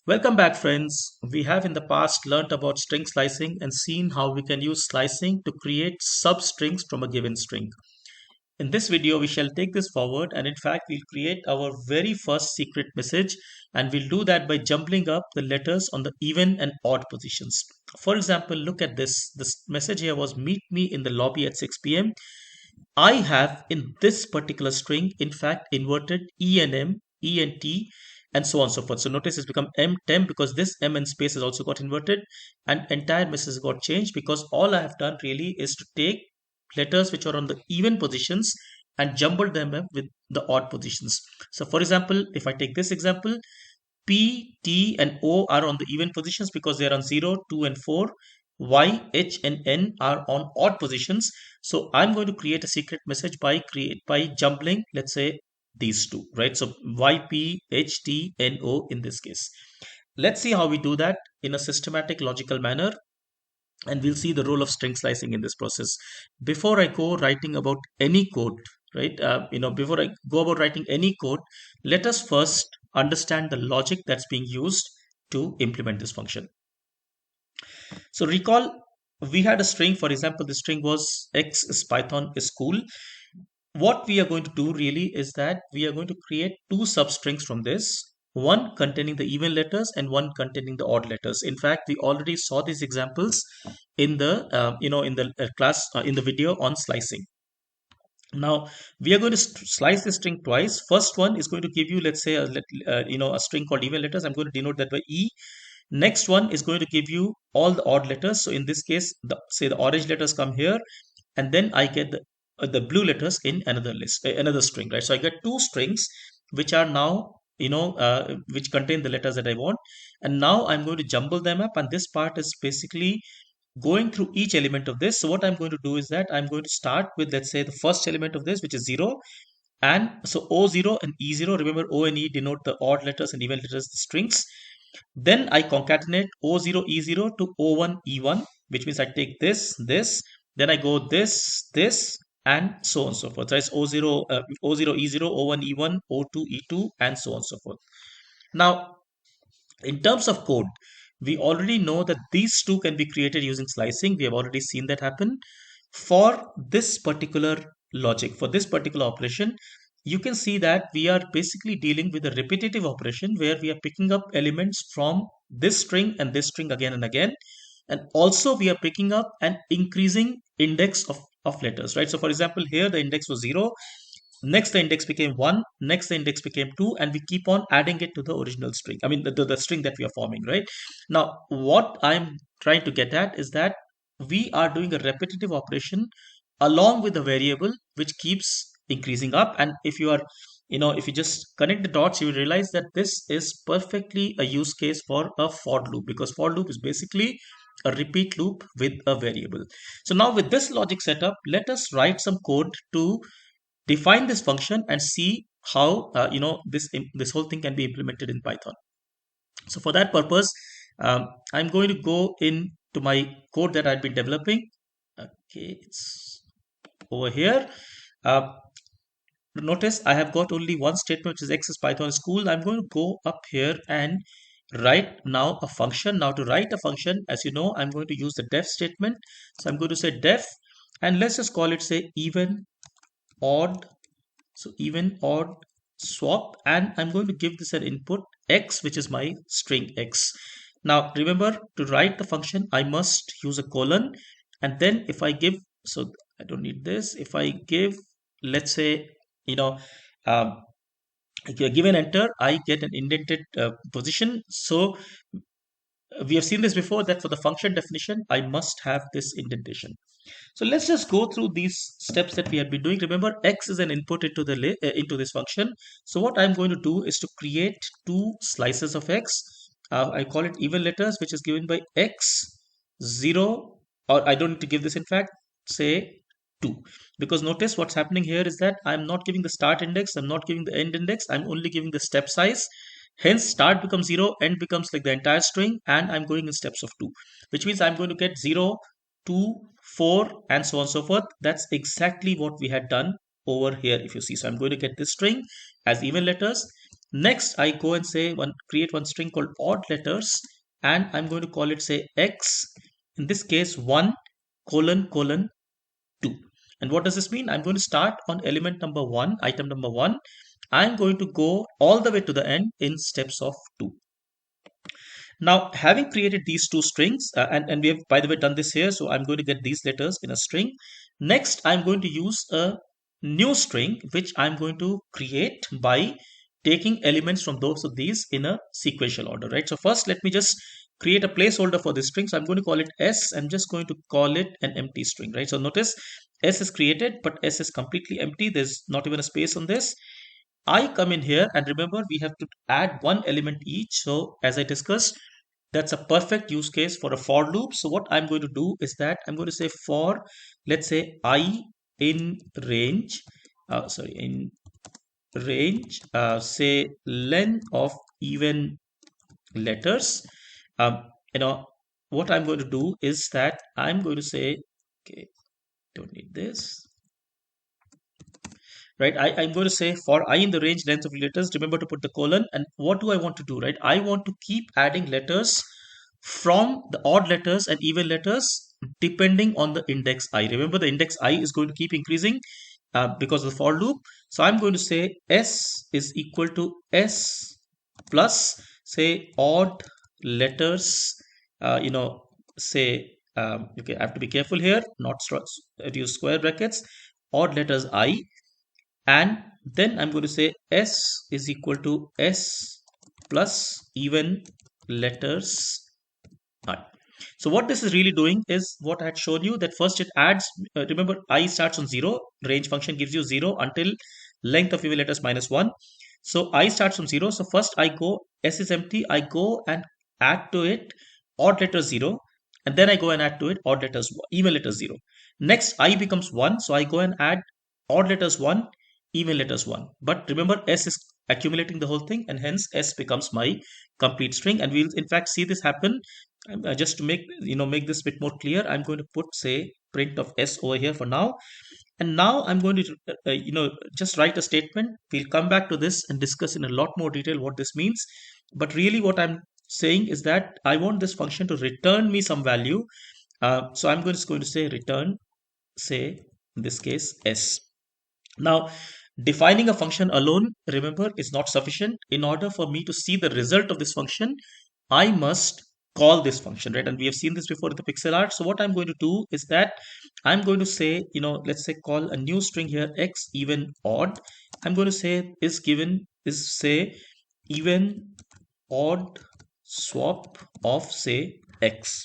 Welcome back, friends. We have in the past learnt about string slicing and seen how we can use slicing to create substrings from a given string. In this video, we shall take this forward and in fact, we'll create our very first secret message and we'll do that by jumbling up the letters on the even and odd positions. For example, look at this. This message here was meet me in the lobby at 6 p.m. I have in this particular string, in fact, inverted E and M, E and T, and so on and so forth. So notice it's become M temp because this M and space has also got inverted and entire message got changed because all I have done really is to take letters which are on the even positions and jumble them up with the odd positions. So for example, if I take this example, P, T, and O are on the even positions because they are on 0, 2, and 4. Y, H, and N are on odd positions. So I'm going to create a secret message by jumbling, let's say, these two, right? So Y, P, H, T, N, O in this case. Let's see how we do that in a systematic, logical manner, and we'll see the role of string slicing in this process. Before I go writing about any code, right? Before I go about writing any code, let us first understand the logic that's being used to implement this function. So recall we had a string, for example, the string was X is Python is cool. What we are going to do really is that we are going to create two substrings from this, one containing the even letters and one containing the odd letters. In fact, we already saw these examples in the in the class in the video on slicing. Now we are going to slice the string twice. First one is going to give you, let's say, a string called even letters. I'm going to denote that by E. Next one is going to give you all the odd letters. So in this case, say the orange letters come here, and then I get the blue letters in another list, another string, right? So I get two strings which are now which contain the letters that I want, and now I'm going to jumble them up, and this part is basically going through each element of this. So what I'm going to do is that I'm going to start with, let's say, the first element of this, which is 0. And so O0 and E0, remember O and E denote the odd letters and even letters, the strings. Then I concatenate O0, E0 to O1, E1, which means I take this, then I go this, and so on and so forth. So it's O0, O0, E0, O1, E1, O2, E2, and so on and so forth. Now, in terms of code, we already know that these two can be created using slicing. We have already seen that happen. For this particular logic, for this particular operation, you can see that we are basically dealing with a repetitive operation where we are picking up elements from this string and this string again and again. And also we are picking up an increasing index of letters, right? So for example, here the index was 0. Next, the index became 1. Next, the index became 2. And we keep on adding it to the original string. I mean, the string that we are forming, right? Now, what I'm trying to get at is that we are doing a repetitive operation along with a variable which keeps increasing up. And if you are, if you just connect the dots, you will realize that this is perfectly a use case for a for loop, because for loop is basically a repeat loop with a variable. So now with this logic setup, let us write some code to define this function and see how this whole thing can be implemented in Python. So for that purpose, I'm going to go into my code that I've been developing. Okay, it's over here. Uh, Notice I have got only one statement, which is X is Python school. I'm going to go up here and write now a function. Now to write a function, as you know, I'm going to use the def statement. So I'm going to say def, and let's just call it, say, even odd. So even odd swap, and I'm going to give this an input X, which is my string X. Now remember, to write the function I must use a colon, and then if I give, so I don't need this, if I give, let's say, you know if you give an enter, I get an indented position. So we have seen this before, that for the function definition I must have this indentation. So let's just go through these steps that we have been doing. Remember, X is an input into the into this function. So what I'm going to do is to create two slices of X. I call it even letters, which is given by X 0, or I don't need to give this, in fact, say 2. Because notice what's happening here is that I'm not giving the start index, I'm not giving the end index, I'm only giving the step size. Hence, start becomes 0, end becomes like the entire string, and I'm going in steps of 2, which means I'm going to get 0, 2, 4, and so on and so forth. That's exactly what we had done over here, if you see. So I'm going to get this string as even letters. Next, I go and say create one string called odd letters, and I'm going to call it say X. In this case, 1 colon colon 2. And what does this mean? I'm going to start on element number 1, item number 1. I'm going to go all the way to the end in steps of 2. Now, having created these two strings, and we have, by the way, done this here, so I'm going to get these letters in a string. Next, I'm going to use a new string, which I'm going to create by taking elements from those of these in a sequential order, right? So first, let me just create a placeholder for this string. So I'm going to call it S. I'm just going to call it an empty string, right? So notice S is created, but S is completely empty. There's not even a space on this. I come in here, and remember we have to add one element each. So as I discussed, that's a perfect use case for a for loop. So what I'm going to do is that I'm going to say for, let's say I in range, in range, say len of even letters. You know, what I'm going to do is that I'm going to say, okay, don't need this. Right, I'm going to say for I in the range length of letters, remember to put the colon. And what do I want to do, right? I want to keep adding letters from the odd letters and even letters depending on the index I. Remember, the index I is going to keep increasing because of the for loop. So I'm going to say S is equal to S plus, say, odd letters, say, okay, I have to be careful here, not use square brackets, odd letters I. And then I'm going to say S is equal to S plus even letters I. So what this is really doing is what I had shown you, that first it adds, remember I starts on 0, range function gives you 0 until length of even letters minus 1. So I starts from 0. So first I go, S is empty, I go and add to it odd letters 0, and then I go and add to it odd letters, even letters 0. Next I becomes 1, so I go and add odd letters 1, even letters 1. But remember, S is accumulating the whole thing, and hence S becomes my complete string. And we'll in fact see this happen. Just to make this bit more clear, I'm going to put, say, print of S over here for now. And now I'm going to just write a statement. We'll come back to this and discuss in a lot more detail what this means. But really what I'm saying is that I want this function to return me some value. So I'm just going to say return, say, in this case, S. Now, defining a function alone, remember, is not sufficient. In order for me to see the result of this function, I must call this function, right? And we have seen this before in the pixel art. So what I'm going to do is that I'm going to say, let's say call a new string here, X even odd. I'm going to say is say even odd swap of, say, X.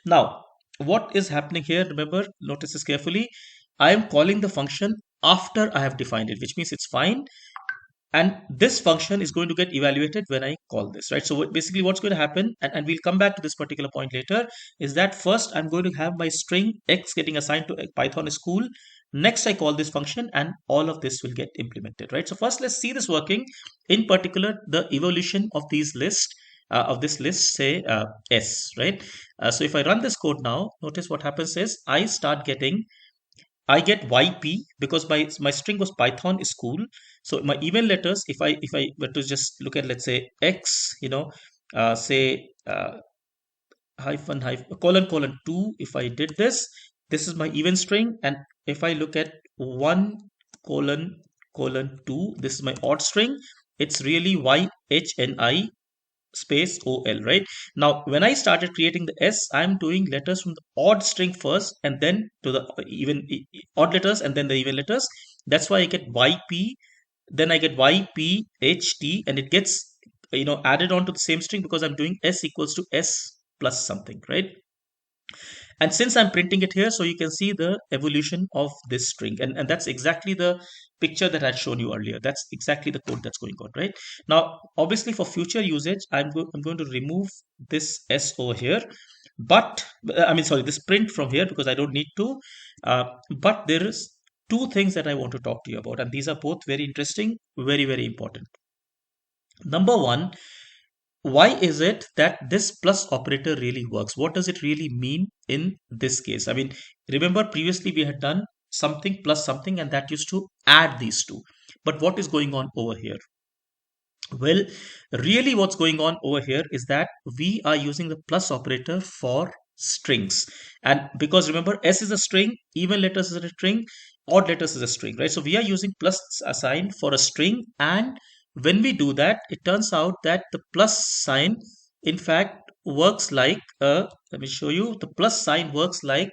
Now, what is happening here? Remember, notice this carefully. I am calling the function after I have defined it, which means it's fine. And this function is going to get evaluated when I call this, right? So basically what's going to happen, and we'll come back to this particular point later, is that first I'm going to have my string X getting assigned to Python school. Next, I call this function, and all of this will get implemented, right? So first, let's see this working. In particular, the evolution of these lists, of this list, say S, right? So if I run this code now, notice what happens is I get YP because my string was Python is cool. So my even letters, if I were to just look at, let's say, X, say hyphen colon colon 2. If I did this is my even string. And if I look at 1 colon colon 2, this is my odd string. It's really YHNI space OL, right? Now, when I started creating the S, I'm doing letters from the odd string first, and then to the even odd letters, and then the even letters. That's why I get YP, then I get YPHT, and it gets added on to the same string because I'm doing S equals to S plus something, right? And since I'm printing it here, so you can see the evolution of this string. And that's exactly the picture that I'd shown you earlier. That's exactly the code that's going on, right? Now, obviously for future usage, I'm going to remove this S over here. But, this print from here because I don't need to. But there is two things that I want to talk to you about. And these are both very interesting, very, very important. Number one, why is it that this plus operator really works? What does it really mean in this case? I mean, remember previously we had done something plus something, and that used to add these two. But what is going on over here? Well, really what's going on over here is that we are using the plus operator for strings. And because remember, S is a string, even letters is a string, odd letters is a string, right? So we are using plus sign for a string. And when we do that, it turns out that the plus sign, in fact, works like, let me show you, the plus sign works like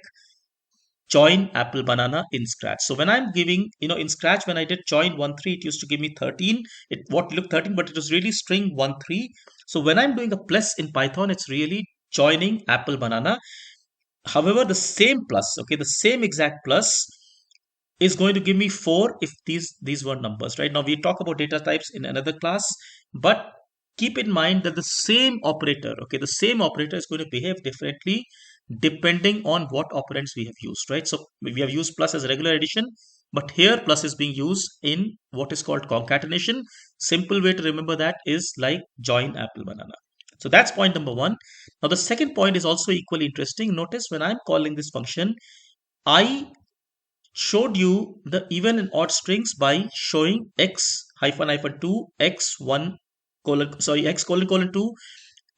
join apple banana in scratch. So when I'm giving, in scratch, when I did join 1 3, it used to give me 13. It what looked 13, but it was really string 1 3. So when I'm doing a plus in Python, it's really joining apple banana. However, the same plus, okay, the same exact plus is going to give me 4 if these were numbers. Right now we talk about data types in another class, but keep in mind that the same operator, okay, the same operator is going to behave differently depending on what operands we have used, right? So we have used plus as regular addition, but here plus is being used in what is called concatenation. Simple way to remember that is like join apple banana. So that's point number one. Now the second point is also equally interesting. Notice when I'm calling this function, I showed you the even and odd strings by showing x hyphen hyphen 2 x1 colon, sorry, x colon colon 2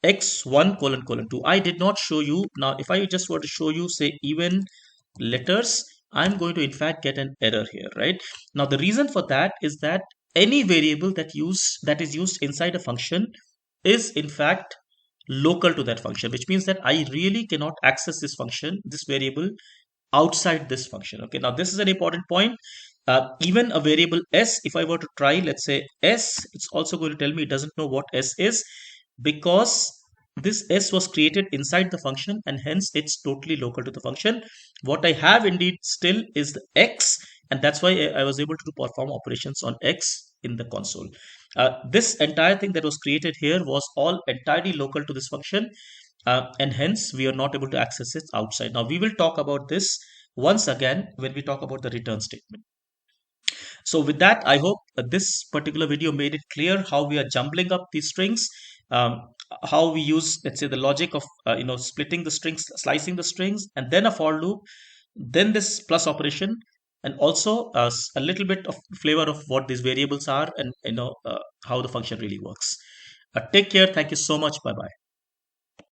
x1 colon colon 2. I did not show you. Now if I just were to show you say even letters, I'm going to in fact get an error here, right? Now the reason for that is that any variable that is used inside a function is in fact local to that function, which means that I really cannot access this function, this variable, outside this function. Okay, now this is an important point. Even a variable s, if I were to try, let's say s, it's also going to tell me it doesn't know what s is, because this s was created inside the function and hence it's totally local to the function. What I have indeed still is the x, and that's why I was able to perform operations on x in the console. This entire thing that was created here was all entirely local to this function, and hence we are not able to access it outside. Now we will talk about this once again when we talk about the return statement. So with that, I hope this particular video made it clear how we are jumbling up these strings, how we use, let's say, the logic of splitting the strings, slicing the strings, and then a for loop, then this plus operation, and also a little bit of flavor of what these variables are, and how the function really works. Take care. Thank you so much. Bye bye.